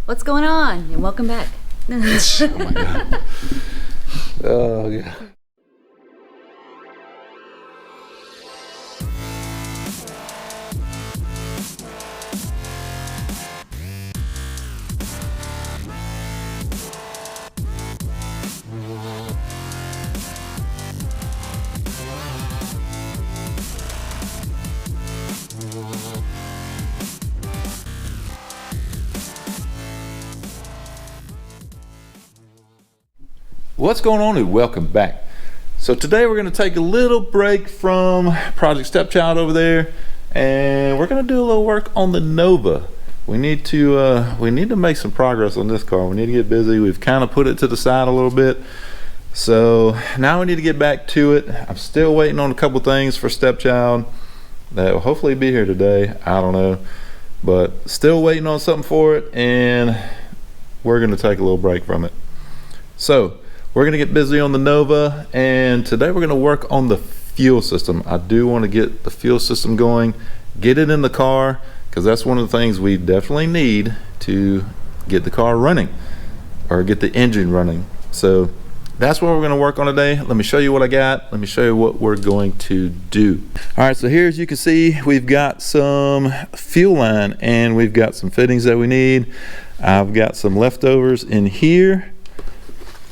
What's going on? And welcome back. Oh my God. Oh yeah. What's going on and welcome back. So today we're going to take a little break from Project Stepchild over there, and we're going to do a little work on the Nova. We need to make some progress on this car. We need to get busy. We've kind of put it to the side a little bit, so now we need to get back to it. I'm still waiting on a couple things for Stepchild that will hopefully be here today. I don't know, but still waiting on something for it, and we're going to take a little break from it. So we're going to get busy on the Nova, and today we're going to work on the fuel system. I do want to get the fuel system going, get it in the car, because that's one of the things we definitely need to get the car running, or get the engine running. So that's what we're going to work on today. Let me show you what I got. Let me show you what we're going to do. All right, so here, as you can see, we've got some fuel line, and we've got some fittings that we need. I've got some leftovers in here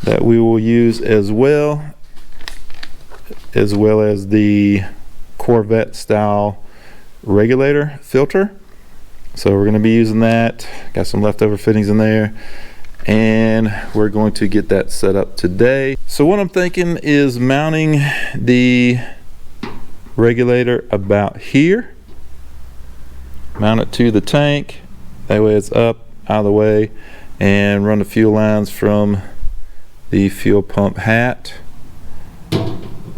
that we will use as well as the Corvette style regulator filter. So we're going to be using that. Got some leftover fittings in there, and we're going to get that set up today. So what I'm thinking is mounting the regulator about here, mount it to the tank, that way it's up out of the way, and run the fuel lines from the fuel pump hat.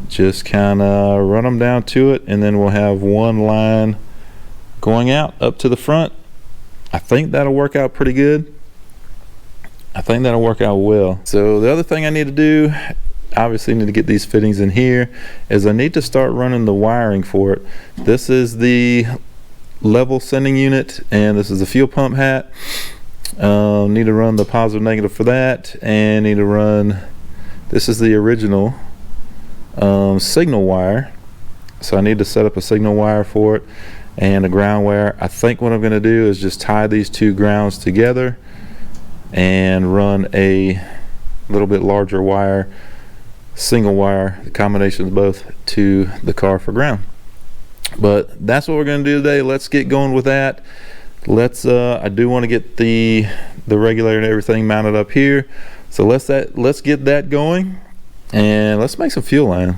Just kind of run them down to it, and then we'll have one line going out up to the front. I think that'll work out pretty good. I think that'll work out well. So the other thing I need to do, obviously need to get these fittings in here, is I need to start running the wiring for it. This is the level sending unit, and this is the fuel pump hat. Need to run the positive negative for that, and need to run, this is the original signal wire, so I need to set up a signal wire for it and a ground wire. I think what I'm going to do is just tie these two grounds together and run a little bit larger wire, single wire, the combinations both, to the car for ground. But that's what we're going to do today. Let's get going with that. I do want to get the regulator and everything mounted up here, so let's get that going, and let's make some fuel line.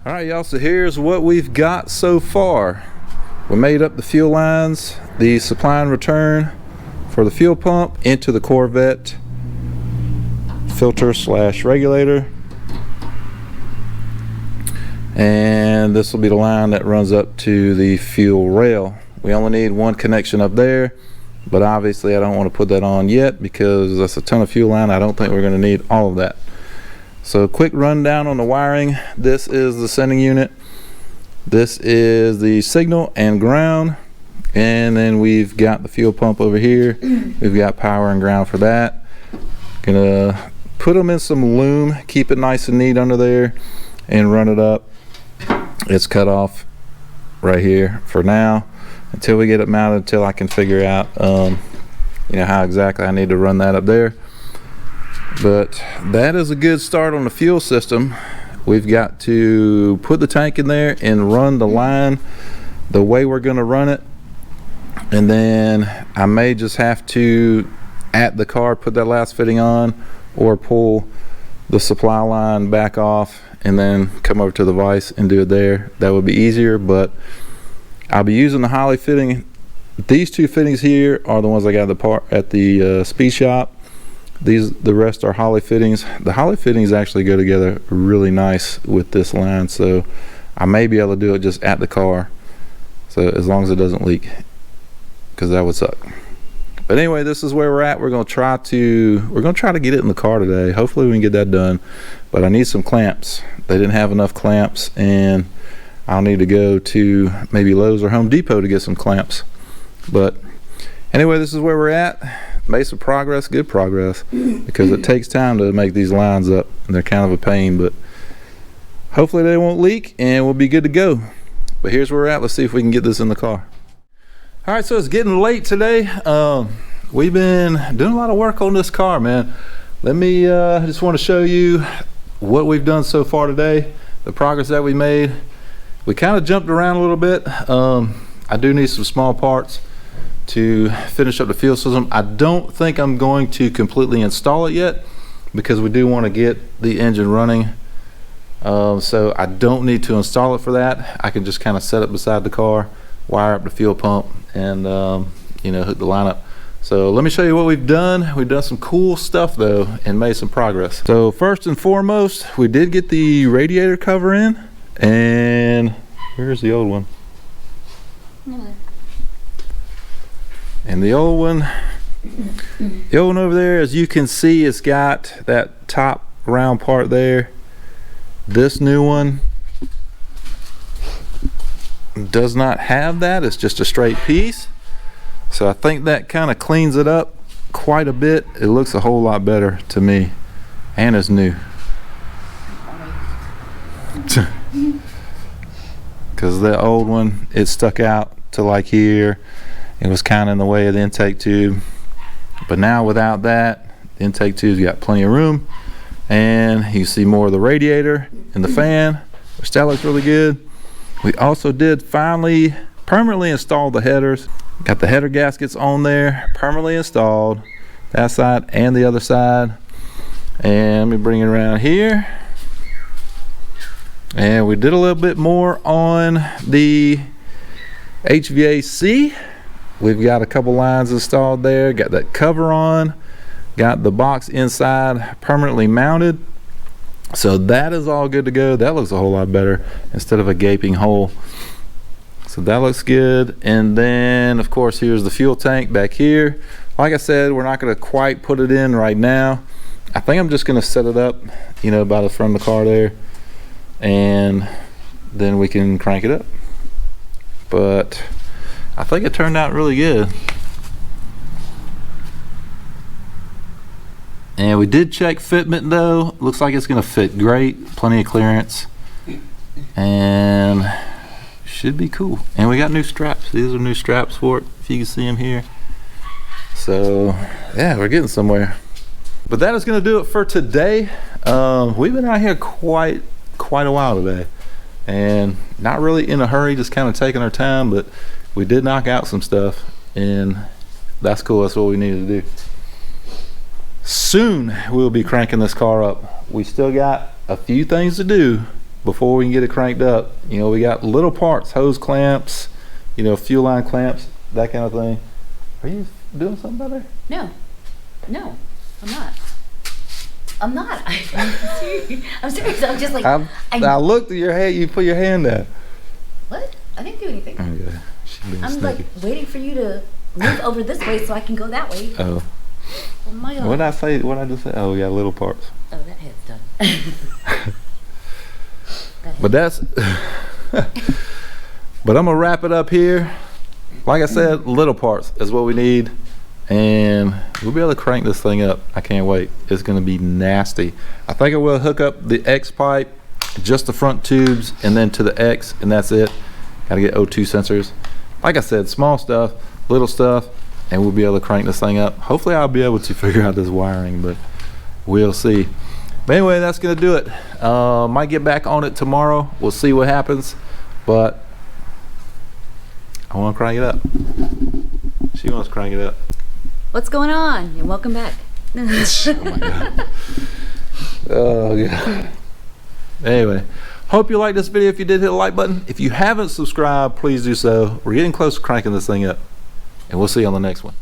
All right, y'all, so here's what we've got so far. We made up the fuel lines, the supply and return for the fuel pump into the Corvette filter / regulator. And this will be the line that runs up to the fuel rail. We only need one connection up there, but obviously I don't want to put that on yet because that's a ton of fuel line. I don't think we're going to need all of that. So quick rundown on the wiring. This is the sending unit. This is the signal and ground. And then we've got the fuel pump over here. We've got power and ground for that. Gonna put them in some loom, keep it nice and neat under there, and run it up. It's cut off right here for now until we get it mounted, until I can figure out how exactly I need to run that up there. But that is a good start on the fuel system. We've got to put the tank in there and run the line the way we're going to run it, and then I may just have to at the car put that last fitting on or pull the supply line back off and then come over to the vise and do it there. That would be easier, but I'll be using the Holley fitting. These two fittings here are the ones I got at the speed shop. The rest are Holley fittings. The Holley fittings actually go together really nice with this line, so I may be able to do it just at the car, so as long as it doesn't leak, because that would suck. But anyway, this is where we're at. We're gonna try to get it in the car today. Hopefully we can get that done, but I need some clamps. They didn't have enough clamps, and I'll need to go to maybe Lowe's or Home Depot to get some clamps. But anyway, this is where we're at. Made some progress, good progress, because it takes time to make these lines up, and they're kind of a pain, but hopefully they won't leak and we'll be good to go. But here's where we're at. Let's see if we can get this in the car. All right, so it's getting late today. We've been doing a lot of work on this car, man. Let me just want to show you what we've done so far today, the progress that we made. We kind of jumped around a little bit. I do need some small parts to finish up the fuel system. I don't think I'm going to completely install it yet because we do want to get the engine running. So I don't need to install it for that. I can just kind of set it beside the car, wire up the fuel pump, and hook the line up. So let me show you what we've done. We've done some cool stuff though and made some progress. So first and foremost, we did get the radiator cover in, and where's the old one? And the old one over there, as you can see, it's got that top round part there. This new one does not have that. It's just a straight piece. So I think that kind of cleans it up quite a bit. It looks a whole lot better to me, and it's new. Because the old one, it stuck out to like here. It was kind of in the way of the intake tube, but now without that, the intake tube's got plenty of room, and you see more of the radiator and the fan, which that looks really good. We also did finally permanently install the headers. Got the header gaskets on there, permanently installed, that side and the other side. And let me bring it around here. And we did a little bit more on the HVAC. We've got a couple lines installed there, got that cover on, got the box inside permanently mounted. So that is all good to go. That looks a whole lot better instead of a gaping hole. So that looks good. And then of course here's the fuel tank back here. Like I said, we're not going to quite put it in right now. I think I'm just going to set it up, by the front of the car there, and then we can crank it up. But I think it turned out really good. And we did check fitment though. Looks like it's gonna fit great, plenty of clearance, and should be cool. And we got new straps. These are new straps for it, if you can see them here. So yeah, we're getting somewhere. But that is gonna do it for today. We've been out here quite a while today, and not really in a hurry, just kind of taking our time, but we did knock out some stuff, and that's cool. That's what we needed to do. Soon we'll be cranking this car up. We still got a few things to do, before we can get it cranked up. You know, we got little parts, hose clamps, you know, fuel line clamps, that kind of thing. Are you doing something about there? No, I'm not. I'm not. I'm serious. I'm serious. I'm just like, I looked at your hand. You put your hand there. what? I didn't do anything. Okay. She being I'm like sneaky. waiting for you to move over this way so I can go that way. Oh. Oh my God. What did I say? What did I just say? Oh, we got little parts. Oh, that head's done. That head. But that's. But I'm gonna wrap it up here. Like I said, little parts is what we need, and we'll be able to crank this thing up. I can't wait. It's gonna be nasty. I think I will hook up the X pipe, just the front tubes, and then to the X, and that's it. Gotta get O2 sensors. Like I said, small stuff, little stuff, and we'll be able to crank this thing up. Hopefully I'll be able to figure out this wiring, but we'll see. But anyway, that's gonna do it. Might get back on it tomorrow. We'll see what happens, but I want to crank it up. She wants to crank it up. What's going on? And welcome back. Oh my God. Oh God. Anyway, hope you liked this video. If you did, hit the like button. If you haven't subscribed, please do so. We're getting close to cranking this thing up, and we'll see you on the next one.